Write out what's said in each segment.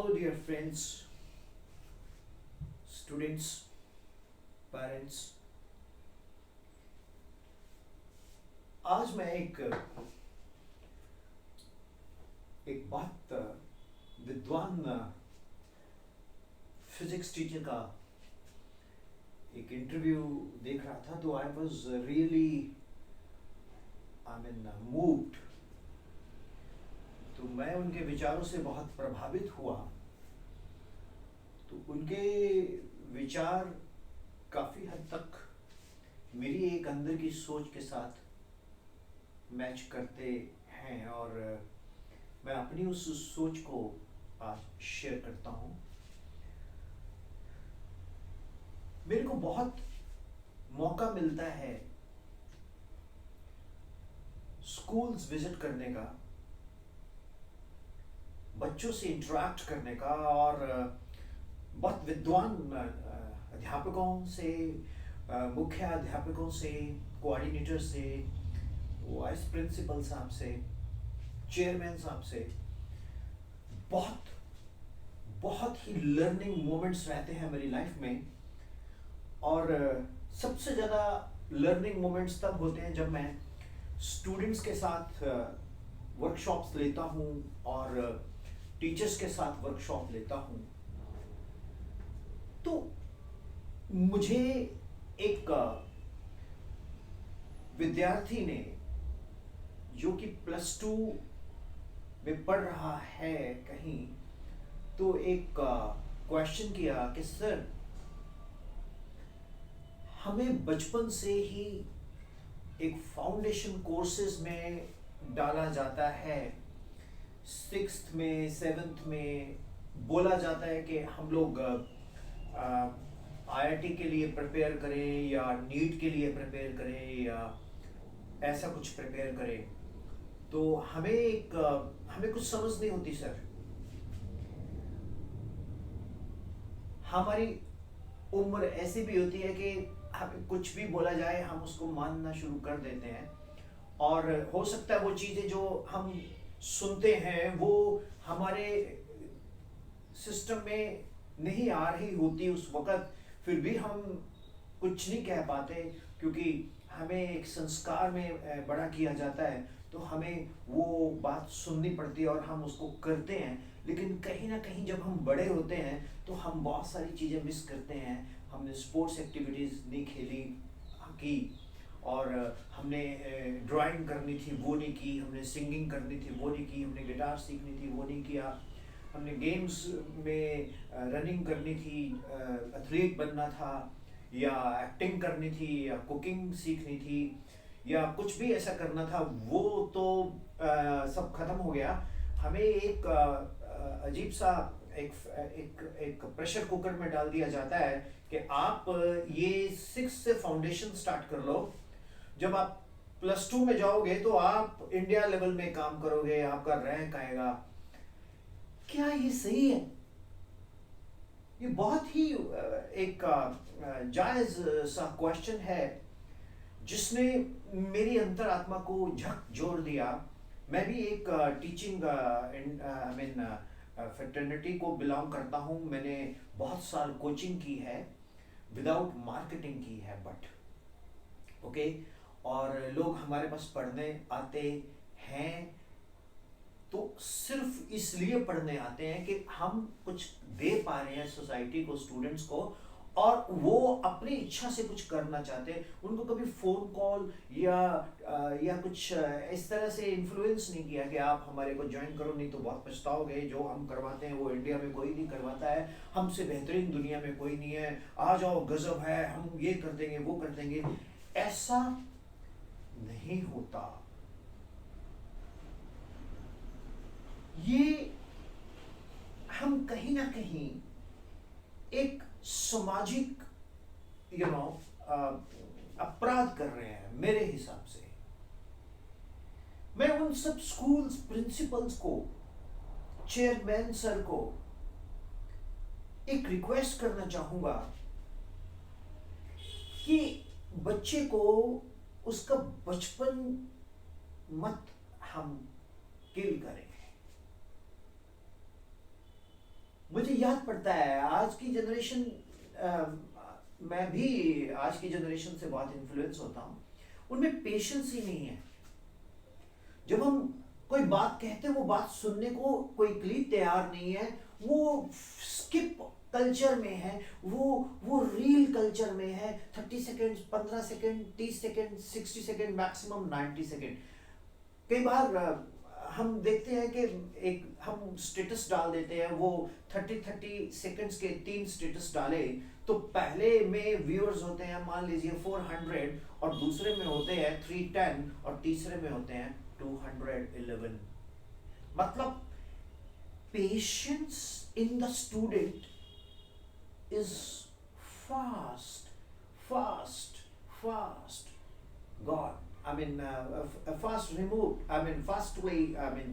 Hello, dear friends, students, parents. आज मैं एक बहुत विद्वान फिजिक्स टीचर का एक इंटरव्यू देख रहा था, तो आई वॉज रियली मूव्ड। तो मैं उनके विचारों से बहुत प्रभावित हुआ। तो उनके विचार काफ़ी हद तक मेरी एक अंदर की सोच के साथ मैच करते हैं, और मैं अपनी उस सोच को आज शेयर करता हूँ। मेरे को बहुत मौका मिलता है स्कूल्स विजिट करने का, बच्चों से इंटरेक्ट करने का, और बहुत विद्वान अध्यापकों से, मुख्य अध्यापकों से, कोऑर्डिनेटर से, वाइस प्रिंसिपल साहब से, चेयरमैन साहब से बहुत बहुत ही लर्निंग मोमेंट्स रहते हैं मेरी लाइफ में। और सबसे ज़्यादा लर्निंग मोमेंट्स तब होते हैं जब मैं स्टूडेंट्स के साथ वर्कशॉप्स लेता हूँ और टीचर्स के साथ वर्कशॉप लेता हूँ। तो मुझे एक विद्यार्थी ने, जो कि +2 में पढ़ रहा है कहीं, तो एक क्वेश्चन किया कि सर, हमें बचपन से ही एक फाउंडेशन कोर्सेज में डाला जाता है। 6th में 7th में बोला जाता है कि हम लोग IIT के लिए प्रिपेयर करें, या नीट के लिए प्रिपेयर करें, या ऐसा कुछ प्रिपेयर करें। तो हमें कुछ समझ नहीं होती सर। हमारी उम्र ऐसी भी होती है कि हमें कुछ भी बोला जाए हम उसको मानना शुरू कर देते हैं, और हो सकता है वो चीज़ें जो हम सुनते हैं वो हमारे सिस्टम में नहीं आ रही होती उस वक़्त, फिर भी हम कुछ नहीं कह पाते, क्योंकि हमें एक संस्कार में बड़ा किया जाता है, तो हमें वो बात सुननी पड़ती है और हम उसको करते हैं। लेकिन कहीं ना कहीं जब हम बड़े होते हैं तो हम बहुत सारी चीज़ें मिस करते हैं। हमने स्पोर्ट्स एक्टिविटीज़ नहीं खेली की, और हमने ड्राइंग करनी थी वो नहीं की, हमने सिंगिंग करनी थी वो नहीं की, हमने गिटार सीखनी थी वो नहीं किया, हमने गेम्स में रनिंग करनी थी, एथलीट बनना था, या एक्टिंग करनी थी, या कुकिंग सीखनी थी, या कुछ भी ऐसा करना था, वो तो सब खत्म हो गया। हमें एक अजीब सा एक एक प्रेशर कुकर में डाल दिया जाता है कि आप ये 6 से फाउंडेशन स्टार्ट कर लो। जब आप +2 में जाओगे तो आप इंडिया लेवल में काम करोगे, आपका रैंक आएगा। क्या ये सही है? ये बहुत ही एक जायज सा क्वेश्चन है, जिसने मेरी अंतरात्मा को झकझोर दिया। मैं भी एक टीचिंग फ्रेटर्निटी को बिलोंग करता हूँ। मैंने बहुत साल कोचिंग की है, विदाउट मार्केटिंग की है, बट ओके। और लोग हमारे पास पढ़ने आते हैं तो सिर्फ इसलिए पढ़ने आते हैं कि हम कुछ दे पा रहे हैं सोसाइटी को, स्टूडेंट्स को, और वो अपनी इच्छा से कुछ करना चाहते हैं। उनको कभी फ़ोन कॉल या कुछ इस तरह से इन्फ्लुएंस नहीं किया कि आप हमारे को ज्वाइन करो, नहीं तो बहुत पछताओगे। जो हम करवाते हैं वो इंडिया में कोई नहीं करवाता है, हमसे बेहतरीन दुनिया में कोई नहीं है, आ जाओ, गजब है, हम ये कर देंगे वो कर देंगे। ऐसा नहीं होता। ये हम कहीं ना कहीं एक सामाजिक अपराध कर रहे हैं मेरे हिसाब से। मैं उन सब स्कूल्स प्रिंसिपल्स को, चेयरमैन सर को एक रिक्वेस्ट करना चाहूंगा कि बच्चे को उसका बचपन मत हम किल करें। मुझे याद पड़ता है आज की जनरेशन, मैं भी आज की जनरेशन से बहुत इन्फ्लुएंस होता हूँ, उनमें पेशेंस ही नहीं है। जब हम कोई बात कहते हैं वो बात सुनने को कोई क्लिप तैयार नहीं है, वो स्किप कल्चर में है, वो रील कल्चर में है। 30 second, 15 second, 30 second, 60 second, maximum 90 second. कई बार हम देखते हैं कि एक हम स्टेटस डाल देते हैं, वो 30 सेकंड्स के 3 स्टेटस डाले तो पहले में व्यूअर्स होते हैं मान लीजिए 400, और दूसरे में होते हैं 310, और तीसरे में होते हैं 211। मतलब patience in the student is fast fast fast God, I mean, fast removed, I mean, fast way, I mean,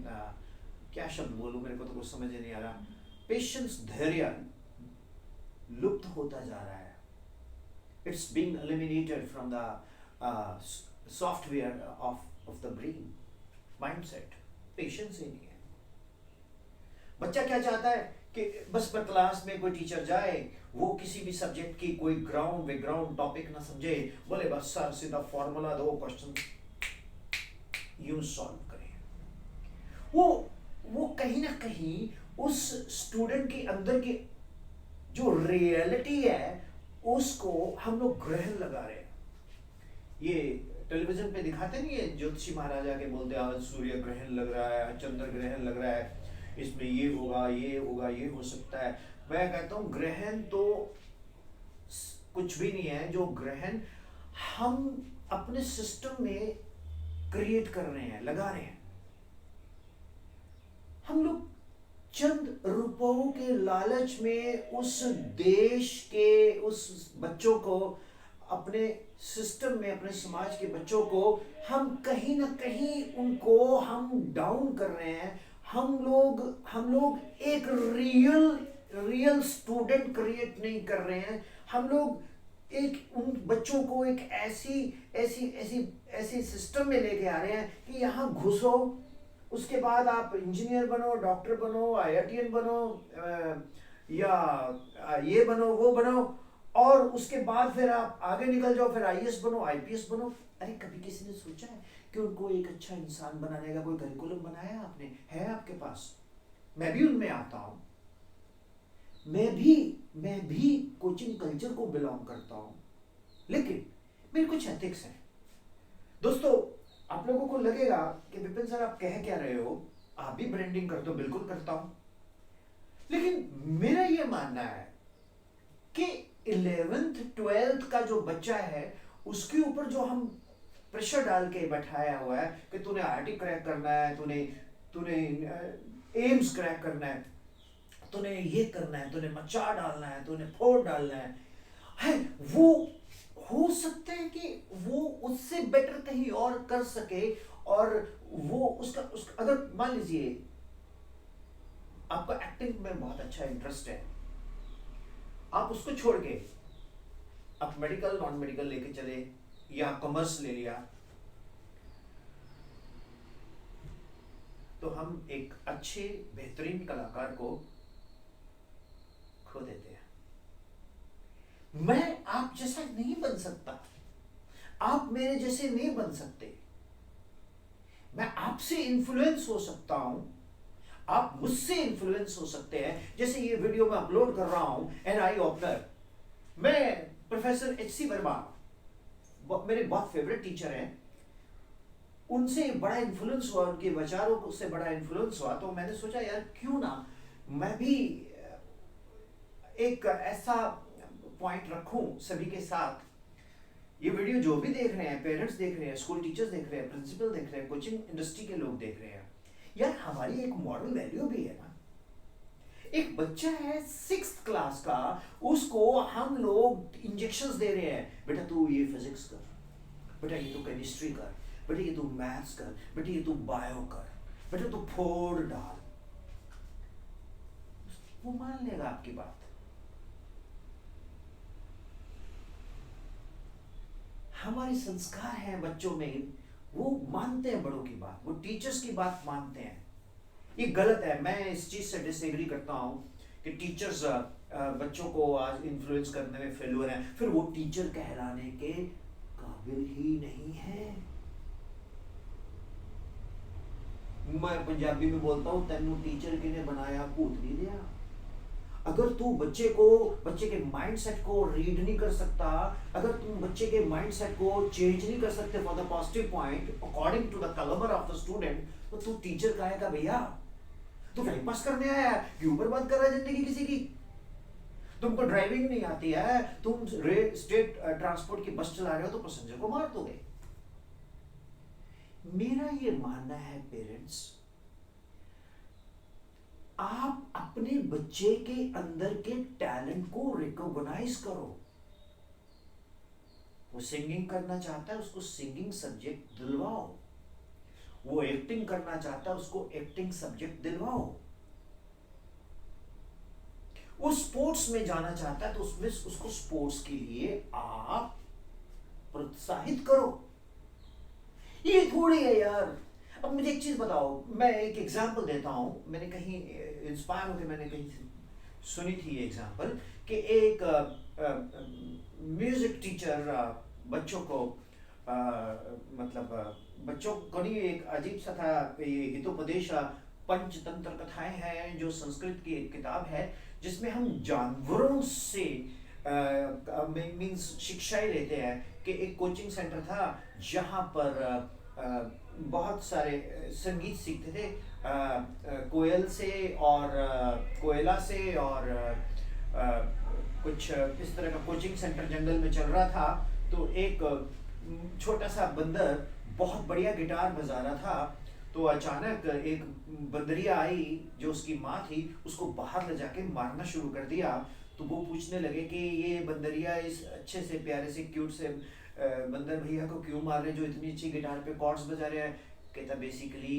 क्या शब्द बोलूं, मेरे को तो कुछ समझ ही नहीं आ रहा। पेशेंस, धैर्य लुप्त होता जा रहा है। It's being eliminated from the software of the brain, mindset। Patience ही नहीं है। बच्चा क्या चाहता है कि बस पर क्लास में कोई टीचर जाए, वो किसी भी सब्जेक्ट की कोई ग्राउंड बैकग्राउंड टॉपिक ना समझे, बोले बस सर सीधा फॉर्मूला दो, क्वेश्चन यूं सॉल्व करें। वो कहीं ना कहीं उस स्टूडेंट के अंदर की जो रियलिटी है उसको हम लोग ग्रहण लगा रहे हैं। ये टेलीविजन पे दिखाते नहीं है, ज्योतिषी महाराजा के बोलते हैं आज सूर्य ग्रहण लग रहा है, चंद्र ग्रहण लग रहा है, इसमें ये होगा, ये होगा, ये हो सकता है। मैं कहता हूं ग्रहण तो कुछ भी नहीं है। जो ग्रहण हम अपने सिस्टम में क्रिएट कर रहे हैं, लगा रहे हैं। हम लोग चंद रुपयों के लालच में उस देश के उस बच्चों को, अपने सिस्टम में, अपने समाज के बच्चों को हम कहीं ना कहीं उनको हम डाउन कर रहे हैं। हम लोग एक रियल स्टूडेंट क्रिएट नहीं कर रहे हैं। हम लोग एक उन बच्चों को एक ऐसी सिस्टम में लेके आ रहे हैं कि यहाँ घुसो, उसके बाद आप इंजीनियर बनो, डॉक्टर बनो, IITian बनो, या ये बनो, वो बनो, और उसके बाद फिर आप आगे निकल जाओ, फिर IAS बनो, IPS बनो। अरे कभी किसी ने सोचा है कि उनको एक अच्छा इंसान बनाने का कोई करिकुलम बनाया आपने? है आपके पास? मैं भी उनमें आता हूं। मैं भी कोचिंग कल्चर को बिलोंग करता हूं, लेकिन मेरे कुछ एथिक्स हैं। दोस्तों, आप लोगों को लगेगा कि विपिन सर आप कह क्या रहे हो, आप भी ब्रांडिंग करते हो। बिल्कुल करता हूं, लेकिन मेरा यह मानना है कि 11th 12th का जो बच्चा है उसके ऊपर जो हम प्रेशर डाल के बैठाया हुआ है कि तूने IIT क्रैक करना है, तूने एम्स क्रैक करना है, तूने ये करना है, तूने मचा डालना है, तूने फोड़ डालना है, वो हो सकता है कि वो उससे बेटर कहीं और कर सके। और वो उसका अगर मान लीजिए आपका एक्टिंग में बहुत अच्छा इंटरेस्ट है, आप उसको छोड़ के आप मेडिकल नॉन मेडिकल लेके चले, या कॉमर्स ले लिया, तो हम एक अच्छे बेहतरीन कलाकार को खो देते हैं। मैं आप जैसा नहीं बन सकता, आप मेरे जैसे नहीं बन सकते। मैं आपसे इन्फ्लुएंस हो सकता हूं, आप मुझसे इन्फ्लुएंस हो सकते हैं। जैसे ये वीडियो मैं अपलोड कर रहा हूं, एन आई ओपनर, मैं प्रोफेसर HC वर्मा, मेरे बहुत फेवरेट टीचर हैं, उनसे बड़ा इन्फ्लुएंस हुआ, उनके विचारों से बड़ा इन्फ्लुएंस हुआ। तो मैंने सोचा यार क्यों ना मैं भी एक ऐसा पॉइंट रखूं सभी के साथ। ये वीडियो जो भी देख रहे हैं, पेरेंट्स देख रहे हैं, स्कूल टीचर्स देख रहे हैं, प्रिंसिपल देख रहे हैं, कोचिंग इंडस्ट्री के लोग देख रहे हैं, यार हमारी एक मॉरल वैल्यू भी है ना। एक बच्चा है 6th क्लास का, उसको हम लोग इंजेक्शंस दे रहे हैं, बेटा तू ये फिजिक्स कर, बेटा ये तू केमिस्ट्री कर, बेटा ये तू मैथ्स कर, बेटा ये तू बायो कर, बेटा तू फोड़ डाल। वो मान लेगा आपकी बात। हमारे संस्कार हैं बच्चों में, वो मानते हैं बड़ों की बात, वो टीचर्स की बात मानते हैं। ये गलत है, मैं इस चीज से डिसएग्री करता हूं कि टीचर्स बच्चों को आज इन्फ्लुएंस करने में फेल्यूर हैं, फिर वो टीचर कहलाने के काबिल ही नहीं है। मैं पंजाबी में बोलता हूँ, तेनू टीचर किने बनाया, भूत नहीं दिया। अगर तू बच्चे के माइंडसेट को रीड नहीं कर सकता, अगर तुम बच्चे के माइंडसेट को चेंज नहीं कर सकते for the positive point according to the caliber of the student, तो तू टीचर का आएगा भैया? तू टाइम पास करने आया है, क्यों बर्बाद कर रहा है जिंदगी किसी की? तुमको ड्राइविंग नहीं आती है, तुम स्टेट ट्रांसपोर्ट की बस चला रहे हो तो पैसेंजर को मार दोगे। मेरा ये मानना है पेरेंट्स, आप अपने बच्चे के अंदर के टैलेंट को रिकॉग्नाइज करो। वो सिंगिंग करना चाहता है, उसको सिंगिंग सब्जेक्ट दिलवाओ। वो एक्टिंग करना चाहता है, उसको एक्टिंग सब्जेक्ट दिलवाओ। वो स्पोर्ट्स में जाना चाहता है तो उसमें उसको स्पोर्ट्स के लिए आप प्रोत्साहित करो। ये थोड़ी है यार। अब मुझे एक चीज बताओ, मैं एक एग्जांपल देता हूं, मैंने कहीं इंस्पायर होकर मैंने कहीं सुनी थी ये एग्जांपल कि एक म्यूजिक टीचर बच्चों को मतलब बच्चों को नहीं, एक अजीब सा था, ये हितोपदेश पंचतंत्र कथाएं हैं जो संस्कृत की एक किताब है, जिसमें हम जानवरों से मीन्स शिक्षाएं लेते हैं। कि एक कोचिंग सेंटर था जहाँ पर बहुत सारे संगीत सीखते थे, कोयल से और कोयला से, और कुछ इस तरह का कोचिंग सेंटर जंगल में चल रहा था। तो एक छोटा सा बंदर बहुत बढ़िया गिटार बजा रहा था, तो अचानक एक बंदरिया आई जो उसकी माँ थी, उसको बाहर ले जाके मारना शुरू कर दिया। तो वो पूछने लगे कि ये बंदरिया इस अच्छे से प्यारे से क्यूट से बंदर भैया को क्यों मार रहे जो इतनी अच्छी गिटार पे कॉर्ड्स बजा रहे हैं। कहता बेसिकली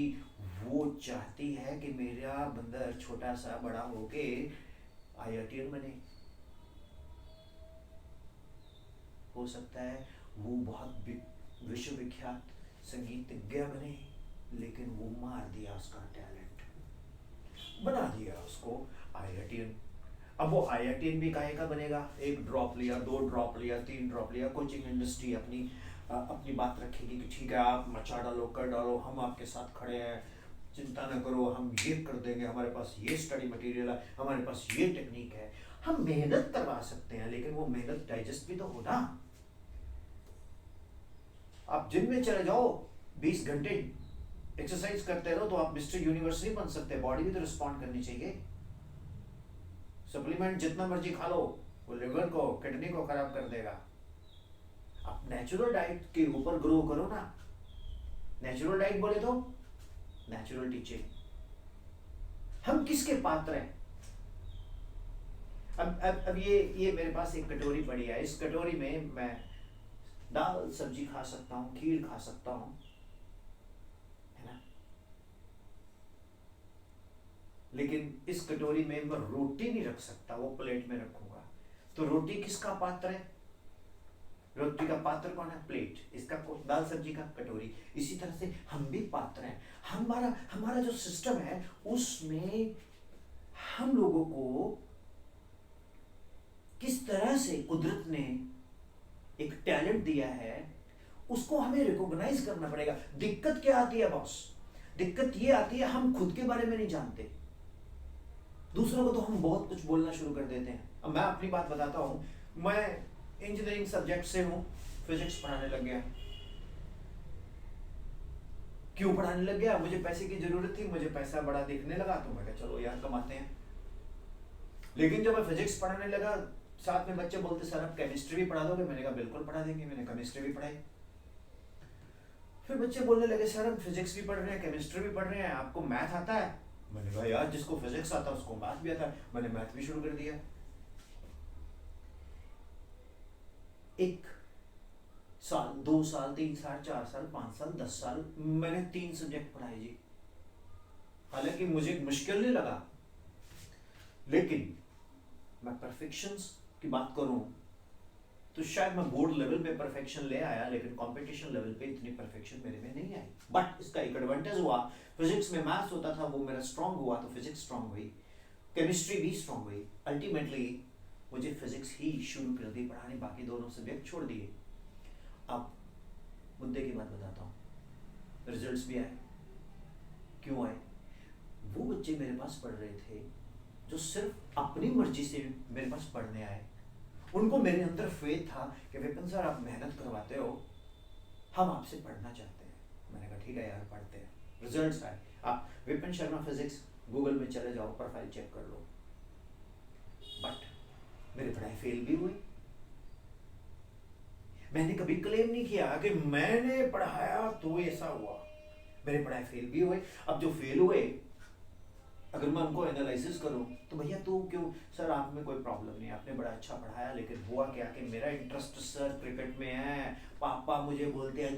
वो चाहती है कि मेरा बंदर छोटा सा बड़ा होके IITian बने। हो सकता है वो बहुत विश्वविख्यात संगीतज्ञ बने, लेकिन वो मार दिया उसका टैलेंट, बना दिया उसको IITian। अब वो IITian भी काहे का बनेगा? एक ड्रॉप लिया, 2 ड्रॉप लिया, 3 ड्रॉप लिया, कोचिंग इंडस्ट्री अपनी बात रखेगी कि ठीक है आप मचा डालो, कर डालो, हम आपके साथ खड़े हैं, चिंता न करो, हम ये कर देंगे, हमारे पास ये स्टडी मटेरियल है, हमारे पास ये टेक्निक है। हम मेहनत करवा सकते हैं, लेकिन वो मेहनत डाइजेस्ट भी तो होना। आप जिम में चले जाओ, 20 घंटे एक्सरसाइज करते रहो तो आप मिस्टर यूनिवर्स नहीं बन सकते। बॉडी भी तो रिस्पॉन्ड करनी चाहिए। सप्लीमेंट जितना मर्जी खा लो, वो लिवर को, किडनी को खराब कर देगा। आप नेचुरल डाइट के ऊपर ग्रो करो ना। नेचुरल डाइट बोले तो नेचुरल टीचिंग। हम किसके पात्र हैं? अब ये मेरे पास एक कटोरी पड़ी है, इस कटोरी में मैं दाल सब्जी खा सकता हूँ, खीर खा सकता हूँ, है ना? लेकिन इस कटोरी में मैं रोटी नहीं रख सकता, वो प्लेट में रखूंगा। तो रोटी किसका पात्र है? रोटी का पात्र कौन है? प्लेट। इसका दाल सब्जी का कटोरी। इसी तरह से हम भी पात्र हैं। हमारा जो सिस्टम है उसमें हम लोगों को किस तरह से कुदरत ने एक टैलेंट दिया है, उसको हमें रिकॉग्नाइज करना पड़ेगा। दिक्कत क्या आती है बॉस? दिक्कत ये आती है हम खुद के बारे में नहीं जानते, दूसरों को तो हम बहुत कुछ बोलना शुरू कर देते हैं। अब मैं अपनी बात बताता हूँ, मैं इंजीनियरिंग सब्जेक्ट से हूँ, फिजिक्स पढ़ाने लग गया। क्यों पढ़ाने लग गया? मुझे पैसे की जरूरत थी, मुझे पैसा बड़ा दिखने लगा, तो मैं कहा चलो यार कमाते हैं। लेकिन जब मैं फिजिक्स पढ़ाने लगा, साथ में बच्चे बोलते सर आप केमिस्ट्री भी पढ़ा दोगे? मैंने कहा बिल्कुल पढ़ा देंगे। मैंने केमिस्ट्री भी पढ़ाई। फिर बच्चे बोलने लगे सर हम फिजिक्स भी पढ़ रहे हैं, केमिस्ट्री भी पढ़ रहे हैं, आपको मैथ आता है? मैंने कहा यार जिसको फिजिक्स आता है उसको मैथ भी आता है। मैंने मैथ भी शुरू कर दिया। 1 साल, 2 साल, 3 साल, 4 साल, 5 साल, 10 साल मैंने 3 सब्जेक्ट पढ़ाए जी। हालांकि मुझे मुश्किल नहीं लगा, लेकिन मैं परफेक्शंस की बात करूं तो शायद मैं बोर्ड लेवल पे परफेक्शन ले आया, लेकिन कंपटीशन लेवल पे इतनी परफेक्शन मेरे में नहीं आई। बट इसका एक एडवांटेज हुआ, फिजिक्स में मैथ्स होता था वो मेरा स्ट्रांग हुआ, तो फिजिक्स स्ट्रांग हुई। केमिस्ट्री भी स्ट्रांग हुई। अल्टीमेटली मुझे फिजिक्स ही शुरू कर दी पढ़ाने, बाकी दोनों सब्जेक्ट छोड़ दिए। अब मुद्दे की बात बताता हूँ, रिजल्ट्स भी आए। क्यों आए? वो बच्चे मेरे पास पढ़ रहे थे जो सिर्फ अपनी मर्जी से मेरे पास पढ़ने आए। उनको मेरे अंदर फेथ था कि विपिन सर आप मेहनत करवाते हो, हम आपसे पढ़ना चाहते हैं। मैंने कहा ठीक है यार पढ़ते हैं। रिजल्ट्स आए, आप विपिन शर्मा फिजिक्स गूगल में चले जाओ, प्रोफाइल चेक कर लो। बट मेरी पढ़ाई फेल भी हुई। मैंने कभी क्लेम नहीं किया कि मैंने पढ़ाया तो ऐसा हुआ। मेरे पढ़ाई फेल भी हुए। अब जो फेल हुए, अगर मैं उनको एनालिसिस करूं तो भैया तो क्यों सर, आप में कोई प्रॉब्लम नहीं, आपने बड़ा अच्छा पढ़ाया, लेकिन हुआ क्या कि मेरा इंटरेस्ट सर क्रिकेट में है। पापा मुझे बोलते हैं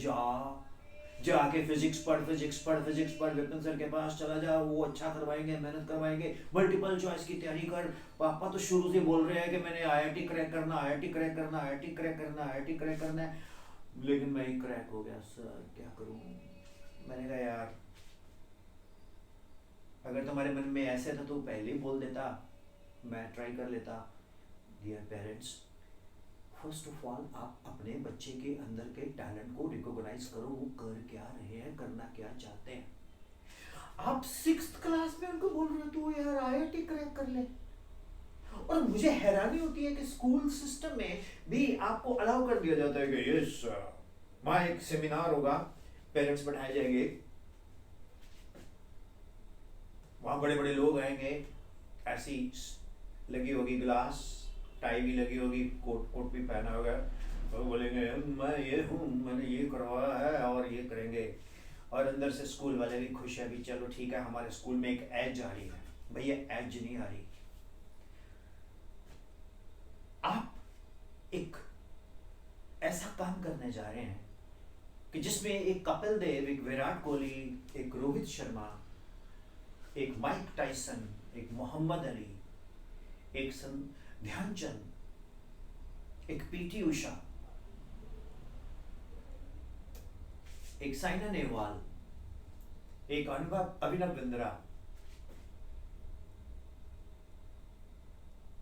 जाके फिजिक्स पढ़, फिजिक्स पढ़, फिजिक्स पढ़, विपिन सर के पास चला जा, वो अच्छा करवाएंगे, मेहनत करवाएंगे, मल्टीपल चॉइस की तैयारी कर। पापा तो शुरू से बोल रहे हैं कि मैंने आईआईटी क्रैक करना, आईआईटी क्रैक करना, आईआईटी क्रैक करना, आईआईटी क्रैक करना है। लेकिन मैं ही क्रैक हो गया सर, क्या करूं? मैंने कहा यार अगर तुम्हारे मन में ऐसे था तो पहले ही बोल देता, मैं ट्राई कर लेता। Dear parents, first of all आप अपने बच्चे के अंदर के टैलेंट को रिकॉग्नाइज करो, वो कर क्या रहे हैं, करना क्या चाहते हैं। आप 6th क्लास में उनको बोल रहे हो तो यार आईआईटी क्रैक कर ले। और मुझे हैरानी होती है कि स्कूल सिस्टम में भी आपको अलाउ कर दिया जाता है कि यस वहाँ एक सेमिनार होगा, पेरेंट्स बैठाए जाएंगे, वहाँ बड़े बड़े लोग आएंगे, ऐसी लगी होगी ग्लास, टाई भी लगी होगी, कोट कोट भी पहना होगा, तो बोलेंगे मैं ये हूँ, मैंने ये करवाया है और ये करेंगे। और अंदर से स्कूल वाले भी खुश है, भी चलो ठीक है हमारे स्कूल में एक एज आ रही है। भैया एज नहीं आ रही। आप एक ऐसा काम करने जा रहे हैं कि जिसमें एक कपिल देव, एक विराट कोहली, एक रोहित शर्मा, एक माइक टाइसन, एक मोहम्मद अली, एक ध्यानचंद, एक पीटी उषा, एक साइना नेहवाल, एक अभिनव बिंद्रा,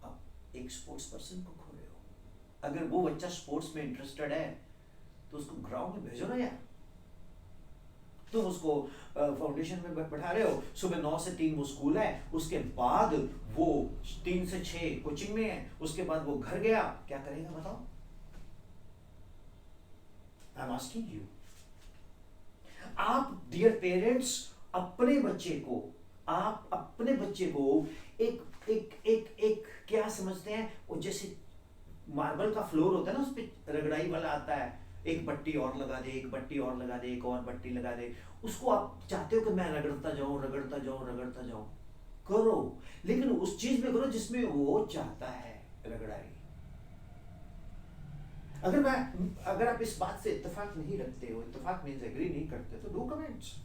अब एक स्पोर्ट्स पर्सन को खो रहे हो। अगर वो बच्चा स्पोर्ट्स में इंटरेस्टेड है तो उसको ग्राउंड में भेजो ना यार। तुम उसको फाउंडेशन में बैठा रहे हो, सुबह 9 से 3 वो स्कूल है, उसके बाद वो 3 से 6 कोचिंग में है, उसके बाद वो घर गया, क्या करेगा बताओ? I am asking you. आप डियर पेरेंट्स अपने बच्चे को, आप अपने बच्चे को एक एक एक एक क्या समझते हैं, वो जैसे मार्बल का फ्लोर होता है ना, उस पर रगड़ाई वाला आता है, एक पट्टी और लगा दे, एक पट्टी और लगा दे, एक और पट्टी लगा दे। उसको आप चाहते हो कि मैं रगड़ता जाऊं, रगड़ता जाऊं, रगड़ता जाऊं। करो, लेकिन उस चीज में करो जिसमें वो चाहता है रगड़ाई। अगर आप इस बात से इत्तेफाक नहीं रखते हो, इत्तेफाक मींस एग्री नहीं करते, तो डू कमेंट्स।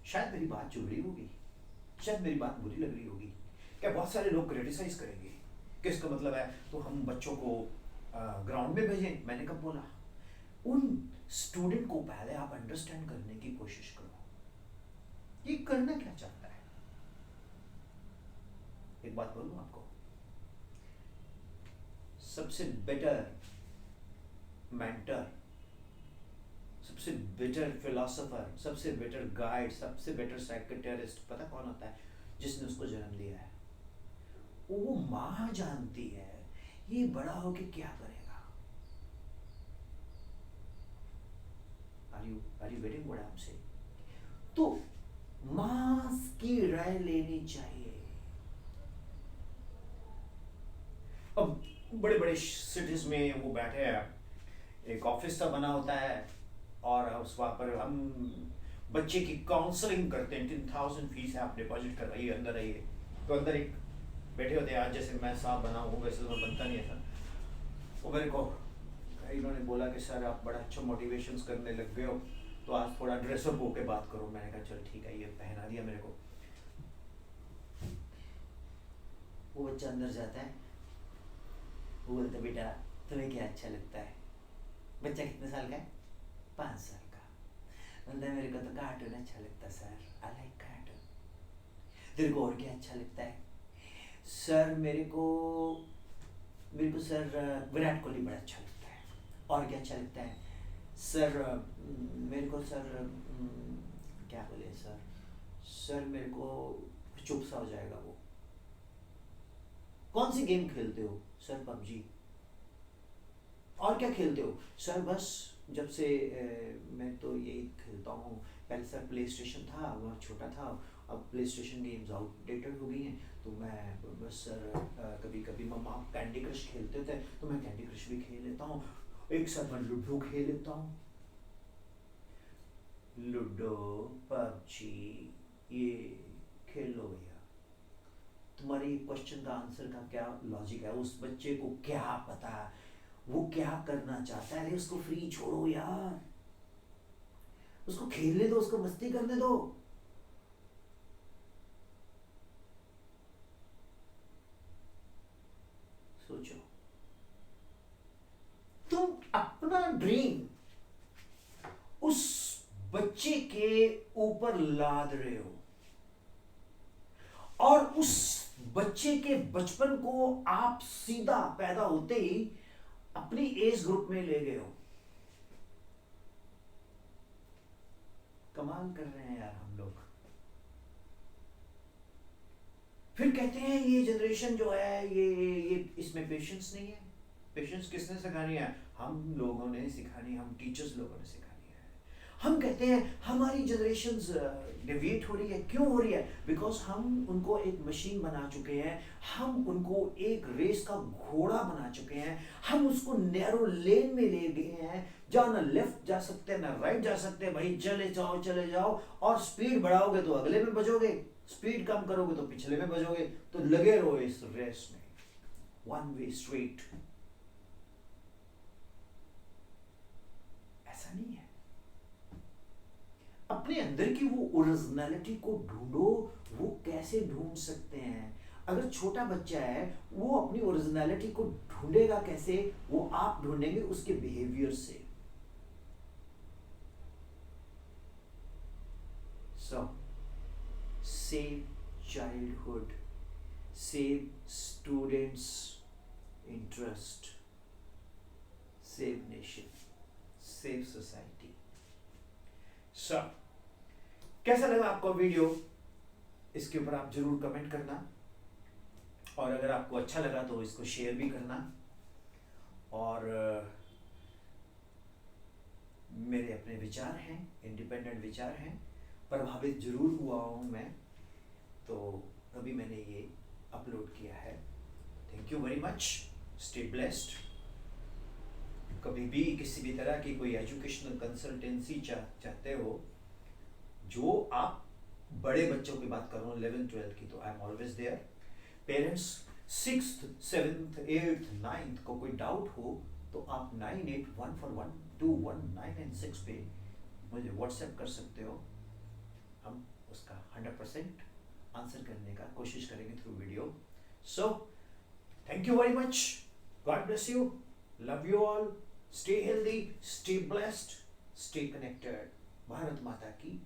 शायद मेरी बात चुभ रही होगी, शायद मेरी बात बुरी लग रही होगी, क्या बहुत सारे लोग क्रिटिसाइज करेंगे कि इसका मतलब है तो हम बच्चों को ग्राउंड में भेजें। मैंने कब बोला? उन स्टूडेंट को पहले आप अंडरस्टैंड करने की कोशिश करो, ये करना क्या चाहता है। एक बात बोलूं आपको, सबसे बेटर मेंटर, सबसे बेटर फिलोसोफर, सबसे बेटर गाइड, सबसे बेटर साइकियाट्रिस्ट पता कौन होता है? जिसने उसको जन्म दिया है। वो माँ जानती है ये बड़ा होके क्या करेगा। Are you getting what I am saying? तो माँ की राय लेनी चाहिए। अब बड़े बड़े सिटीज में वो बैठे हैं, एक ऑफिस सा बना होता है, और उस वहाँ पर हम बच्चे की काउंसलिंग करते हैं। 10,000 फीस है, आप डिपॉजिट करवाइए, अंदर आइए। तो अंदर एक बैठे होते हैं, आज जैसे मैं साहब बना हूँ, वैसे तो मैं बनता नहीं था। वो मेरे को इन्होंने बोला कि सर आप बड़ा अच्छा मोटिवेशंस करने लग गए हो, तो आज थोड़ा ड्रेसअप होके बात करो। मैंने कहा चल ठीक है, ये पहना दिया मेरे को। वो बच्चा अंदर जाता है, वो बोलता बेटा तुम्हें क्या अच्छा लगता है? बच्चा कितने साल का है? 5 साल का। बोलता है मेरे को तो कार्टून अच्छा लगता है सर, आई लाइक कार्टून। तेरे को और क्या अच्छा लगता है? सर मेरे को सर विराट कोहली बड़ा अच्छा लगता है। और क्या अच्छा लगता है? सर मेरे को सर क्या बोले सर, सर मेरे को चुप सा हो जाएगा वो। कौन सी गेम खेलते हो? Sir PUBG. और क्या खेलते हो? सर बस जब से मैं तो यही खेलता हूँ। पहले सर प्ले स्टेशन था, वह छोटा था, अब प्ले स्टेशन गेम्स आउटडेटेड हो गई हैं, तो मैं बस सर कभी कभी मम्मा कैंडी क्रश खेलते थे तो मैं कैंडी क्रश भी खेल लेता हूँ, एक साथ मैं लूडो खेल लेता हूँ। लूडो, पबजी, ये खेल लो भैया। तुम्हारी क्वेश्चन का आंसर का क्या लॉजिक है? उस बच्चे को क्या पता वो क्या करना चाहता है? अरे उसको फ्री छोड़ो यार, उसको खेलने दो, उसको मस्ती करने दो। सोचो, तुम अपना ड्रीम उस बच्चे के ऊपर लाद रहे हो और उस बच्चे के बचपन को आप सीधा पैदा होते ही अपनी एज ग्रुप में ले गए हो। कमाल कर रहे हैं यार हम लोग। फिर कहते हैं ये जनरेशन जो है ये इसमें पेशेंस नहीं है। पेशेंस किसने सिखानी है? हम लोगों ने सिखानी, हम टीचर्स लोगों ने सिखानी है। हम कहते हैं हमारी जनरेशन डिविएट हो रही है। क्यों हो रही है? बिकॉज हम उनको एक मशीन बना चुके हैं, हम उनको एक रेस का घोड़ा बना चुके हैं, हम उसको नैरो लेन में ले गए हैं, जहाँ ना लेफ्ट जा सकते हैं ना राइट जा सकते हैं। भाई चले जाओ चले जाओ, और स्पीड बढ़ाओगे तो अगले में बजोगे, स्पीड कम करोगे तो पिछले में बजोगे, तो लगे रहो इस रेस में, वन वे स्ट्रीट। ऐसा नहीं है। अपने अंदर की वो ओरिजिनलिटी को ढूंढो। वो कैसे ढूंढ सकते हैं? अगर छोटा बच्चा है वो अपनी ओरिजिनलिटी को ढूंढेगा कैसे? वो आप ढूंढेंगे उसके बिहेवियर से। सो save childhood, save students interest, save nation, save society। सो कैसा लगा आपको वीडियो? इसके ऊपर आप जरूर कमेंट करना, और अगर आपको अच्छा लगा तो इसको शेयर भी करना। और मेरे अपने विचार हैं, इंडिपेंडेंट विचार हैं, प्रभावित जरूर हुआ हूँ मैं, तो अभी मैंने ये अपलोड किया है। Thank you very much, stay blessed. कभी भी किसी भी तरह की कोई एजुकेशनल कंसल्टेंसी चाहते हो, जो आप बड़े बच्चों की बात करो 11th-12th की, तो I am always there. Parents 6th 7th 8th 9th को कोई डाउट हो तो आप 9814121996 पे मुझे व्हाट्सएप कर सकते हो। हम उसका 100% आंसर करने का कोशिश करेंगे through video. So thank you very much, God bless you, love you all, stay healthy, stay blessed, stay connected. Bharat माता की